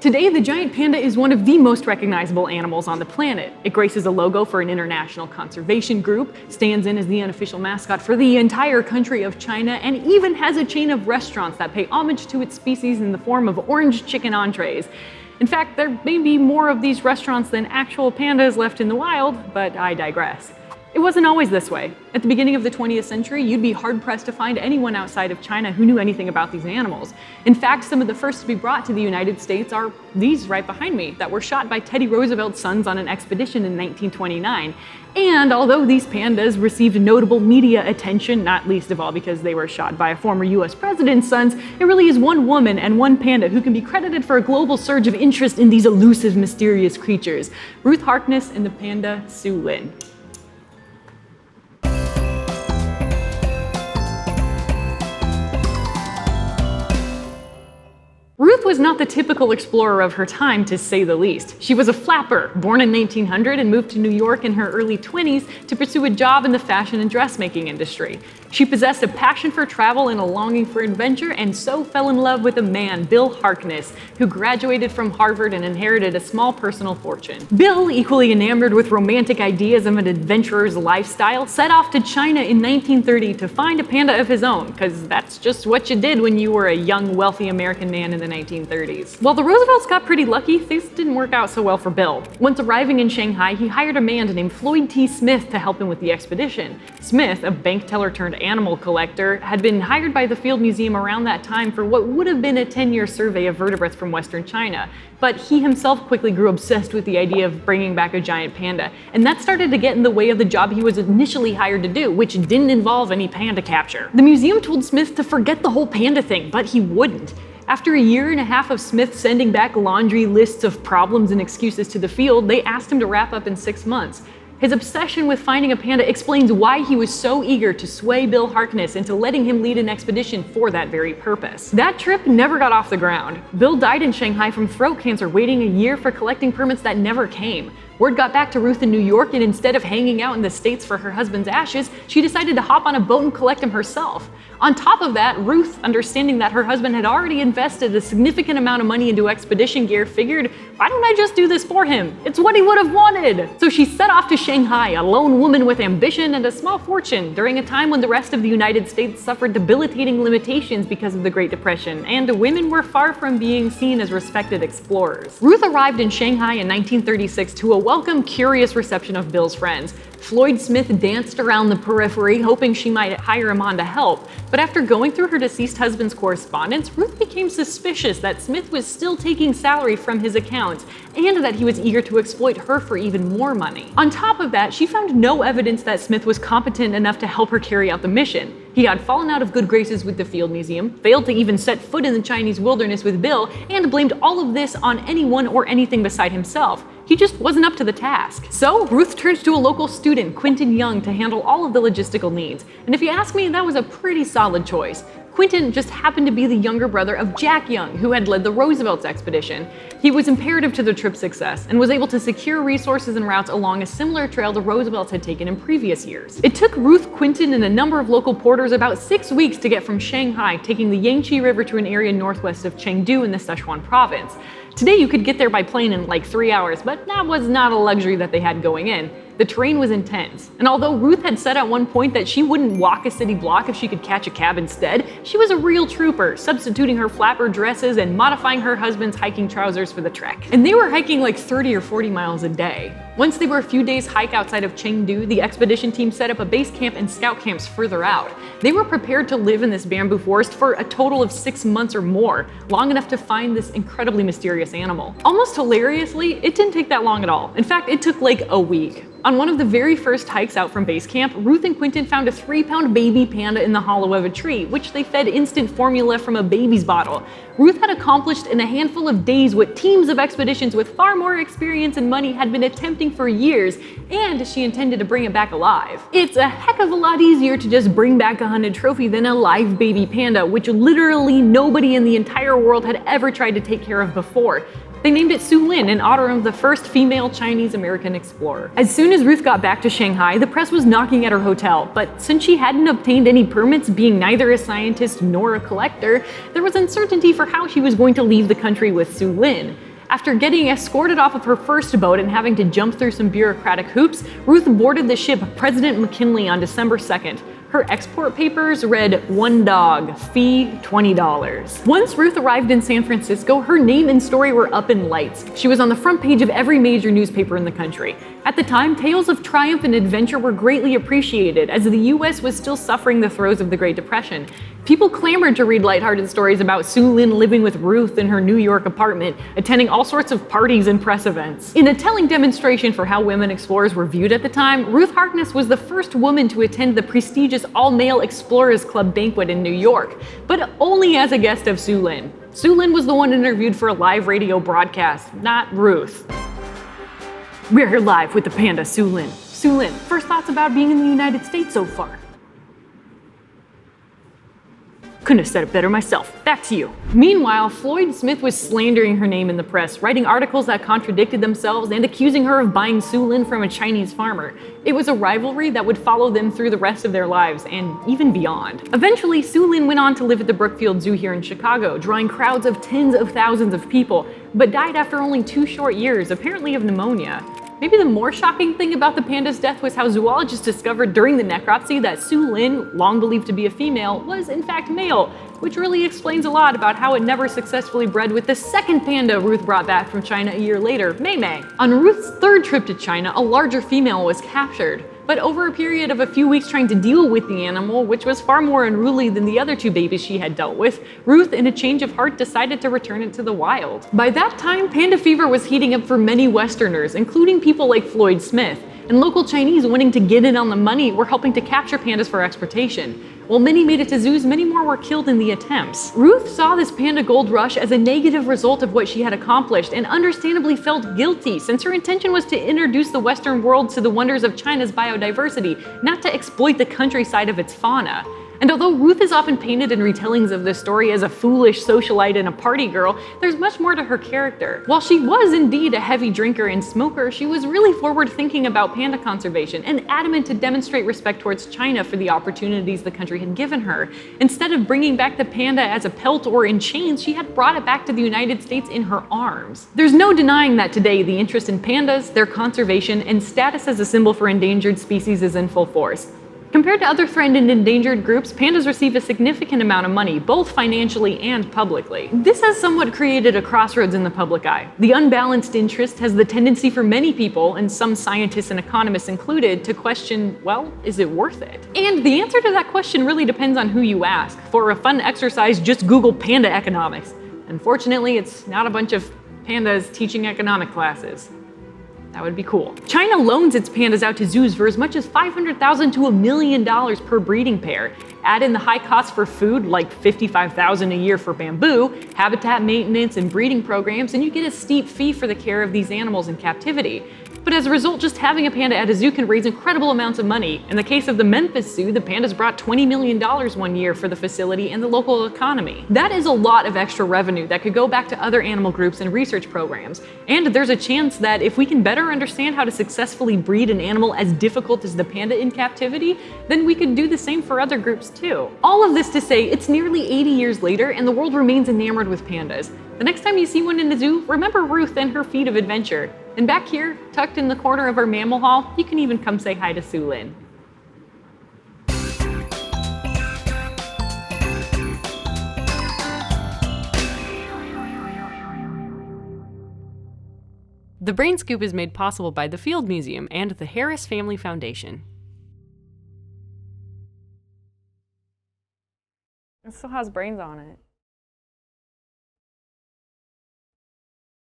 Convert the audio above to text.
Today, the giant panda is one of the most recognizable animals on the planet. It graces a logo for an international conservation group, stands in as the unofficial mascot for the entire country of China, and even has a chain of restaurants that pay homage to its species in the form of orange chicken entrees. In fact, there may be more of these restaurants than actual pandas left in the wild, but I digress. It wasn't always this way. At the beginning of the 20th century, you'd be hard-pressed to find anyone outside of China who knew anything about these animals. In fact, some of the first to be brought to the United States are these right behind me, that were shot by Teddy Roosevelt's sons on an expedition in 1929. And although these pandas received notable media attention, not least of all because they were shot by a former US president's sons, it really is one woman and one panda who can be credited for a global surge of interest in these elusive, mysterious creatures: Ruth Harkness and the panda Su Lin. Ruth was not the typical explorer of her time, to say the least. She was a flapper, born in 1900 and moved to New York in her early 20s to pursue a job in the fashion and dressmaking industry. She possessed a passion for travel and a longing for adventure, and so fell in love with a man, Bill Harkness, who graduated from Harvard and inherited a small personal fortune. Bill, equally enamored with romantic ideas of an adventurer's lifestyle, set off to China in 1930 to find a panda of his own, because that's just what you did when you were a young, wealthy American man in the 1930s. While the Roosevelts got pretty lucky, things didn't work out so well for Bill. Once arriving in Shanghai, he hired a man named Floyd T. Smith to help him with the expedition. Smith, a bank teller turned animal collector, had been hired by the Field Museum around that time for what would have been a 10-year survey of vertebrates from Western China. But he himself quickly grew obsessed with the idea of bringing back a giant panda, and that started to get in the way of the job he was initially hired to do, which didn't involve any panda capture. The museum told Smith to forget the whole panda thing, but he wouldn't. After a year and a half of Smith sending back laundry lists of problems and excuses to the field, they asked him to wrap up in 6 months. His obsession with finding a panda explains why he was so eager to sway Bill Harkness into letting him lead an expedition for that very purpose. That trip never got off the ground. Bill died in Shanghai from throat cancer, waiting a year for collecting permits that never came. Word got back to Ruth in New York, and instead of hanging out in the States for her husband's ashes, she decided to hop on a boat and collect him herself. On top of that, Ruth, understanding that her husband had already invested a significant amount of money into expedition gear, figured, why don't I just do this for him? It's what he would have wanted! So she set off to Shanghai, a lone woman with ambition and a small fortune, during a time when the rest of the United States suffered debilitating limitations because of the Great Depression, and women were far from being seen as respected explorers. Ruth arrived in Shanghai in 1936 to a welcome, curious reception of Bill's friends. Floyd Smith danced around the periphery, hoping she might hire him on to help. But after going through her deceased husband's correspondence, Ruth became suspicious that Smith was still taking salary from his accounts, and that he was eager to exploit her for even more money. On top of that, she found no evidence that Smith was competent enough to help her carry out the mission. He had fallen out of good graces with the Field Museum, failed to even set foot in the Chinese wilderness with Bill, and blamed all of this on anyone or anything beside himself. He just wasn't up to the task. So Ruth turned to a local student, Quentin Young, to handle all of the logistical needs. And if you ask me, that was a pretty solid choice. Quentin just happened to be the younger brother of Jack Young, who had led the Roosevelt's expedition. He was imperative to the trip's success and was able to secure resources and routes along a similar trail the Roosevelts had taken in previous years. It took Ruth, Quentin, and a number of local porters about 6 weeks to get from Shanghai, taking the Yangtze River to an area northwest of Chengdu in the Sichuan province. Today you could get there by plane in like 3 hours, but that was not a luxury that they had going in. The terrain was intense, and although Ruth had said at one point that she wouldn't walk a city block if she could catch a cab instead, she was a real trooper, substituting her flapper dresses and modifying her husband's hiking trousers for the trek. And they were hiking like 30 or 40 miles a day. Once they were a few days' hike outside of Chengdu, the expedition team set up a base camp and scout camps further out. They were prepared to live in this bamboo forest for a total of 6 months or more, long enough to find this incredibly mysterious animal. Almost hilariously, it didn't take that long at all. In fact, it took like a week. On one of the very first hikes out from base camp, Ruth and Quentin found a 3-pound baby panda in the hollow of a tree, which they fed instant formula from a baby's bottle. Ruth had accomplished in a handful of days what teams of expeditions with far more experience and money had been attempting for years, and she intended to bring it back alive. It's a heck of a lot easier to just bring back a hunted trophy than a live baby panda, which literally nobody in the entire world had ever tried to take care of before. They named it Su Lin in honor of the first female Chinese-American explorer. As soon as Ruth got back to Shanghai, the press was knocking at her hotel, but since she hadn't obtained any permits, being neither a scientist nor a collector, there was uncertainty for how she was going to leave the country with Su Lin. After getting escorted off of her first boat and having to jump through some bureaucratic hoops, Ruth boarded the ship President McKinley on December 2nd. Her export papers read, "One dog, fee $20. Once Ruth arrived in San Francisco, her name and story were up in lights. She was on the front page of every major newspaper in the country. At the time, tales of triumph and adventure were greatly appreciated, as the US was still suffering the throes of the Great Depression. People clamored to read lighthearted stories about Su Lin living with Ruth in her New York apartment, attending all sorts of parties and press events. In a telling demonstration for how women explorers were viewed at the time, Ruth Harkness was the first woman to attend the prestigious all-male Explorers Club banquet in New York, but only as a guest of Su Lin. Su Lin was the one interviewed for a live radio broadcast, not Ruth. We're here live with the panda, Su Lin. Su Lin, first thoughts about being in the United States so far? Couldn't have said it better myself. Back to you. Meanwhile, Floyd Smith was slandering her name in the press, writing articles that contradicted themselves and accusing her of buying Su Lin from a Chinese farmer. It was a rivalry that would follow them through the rest of their lives and even beyond. Eventually, Su Lin went on to live at the Brookfield Zoo here in Chicago, drawing crowds of tens of thousands of people, but died after only 2 short years, apparently of pneumonia. Maybe the more shocking thing about the panda's death was how zoologists discovered during the necropsy that Su Lin, long believed to be a female, was in fact male, which really explains a lot about how it never successfully bred with the second panda Ruth brought back from China a year later, Mei Mei. On Ruth's third trip to China, a larger female was captured. But over a period of a few weeks trying to deal with the animal, which was far more unruly than the other 2 babies she had dealt with, Ruth, in a change of heart, decided to return it to the wild. By that time, panda fever was heating up for many Westerners, including people like Floyd Smith, and local Chinese wanting to get in on the money were helping to capture pandas for exportation. While many made it to zoos, many more were killed in the attempts. Ruth saw this panda gold rush as a negative result of what she had accomplished and understandably felt guilty, since her intention was to introduce the Western world to the wonders of China's biodiversity, not to exploit the countryside of its fauna. And although Ruth is often painted in retellings of this story as a foolish socialite and a party girl, there's much more to her character. While she was indeed a heavy drinker and smoker, she was really forward-thinking about panda conservation and adamant to demonstrate respect towards China for the opportunities the country had given her. Instead of bringing back the panda as a pelt or in chains, she had brought it back to the United States in her arms. There's no denying that today the interest in pandas, their conservation, and status as a symbol for endangered species is in full force. Compared to other threatened and endangered groups, pandas receive a significant amount of money, both financially and publicly. This has somewhat created a crossroads in the public eye. The unbalanced interest has the tendency for many people, and some scientists and economists included, to question, well, is it worth it? And the answer to that question really depends on who you ask. For a fun exercise, just Google panda economics. Unfortunately, it's not a bunch of pandas teaching economic classes. That would be cool. China loans its pandas out to zoos for as much as $500,000 to $1 million per breeding pair. Add in the high cost for food, like $55,000 a year for bamboo, habitat maintenance, and breeding programs, and you get a steep fee for the care of these animals in captivity. But as a result, just having a panda at a zoo can raise incredible amounts of money. In the case of the Memphis Zoo, the pandas brought $20 million one year for the facility and the local economy. That is a lot of extra revenue that could go back to other animal groups and research programs. And there's a chance that if we can better understand how to successfully breed an animal as difficult as the panda in captivity, then we could do the same for other groups too. All of this to say, it's nearly 80 years later and the world remains enamored with pandas. The next time you see one in the zoo, remember Ruth and her feat of adventure. And back here, tucked in the corner of our mammal hall, you can even come say hi to Su Lin. The Brain Scoop is made possible by the Field Museum and the Harris Family Foundation. It still has brains on it.